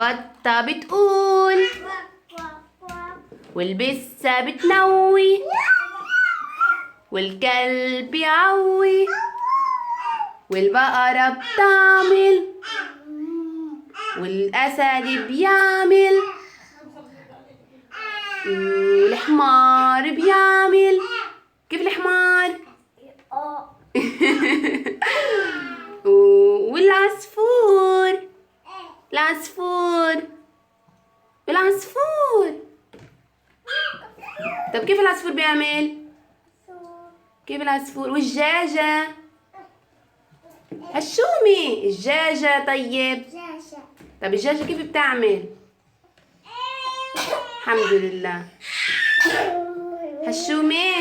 بطة بتقول والبسة بتنوي والكلب يعوي والبقرة بتعمل والأسد بيعمل والحمار بيعمل. كيف الحمار؟ والعصفور العصفور. طب كيف العصفور بيعمل؟ كيف العصفور؟ والدجاجة هشومي الدجاجة. طيب طب الدجاجة كيف بتعمل؟ الحمد لله. هشومي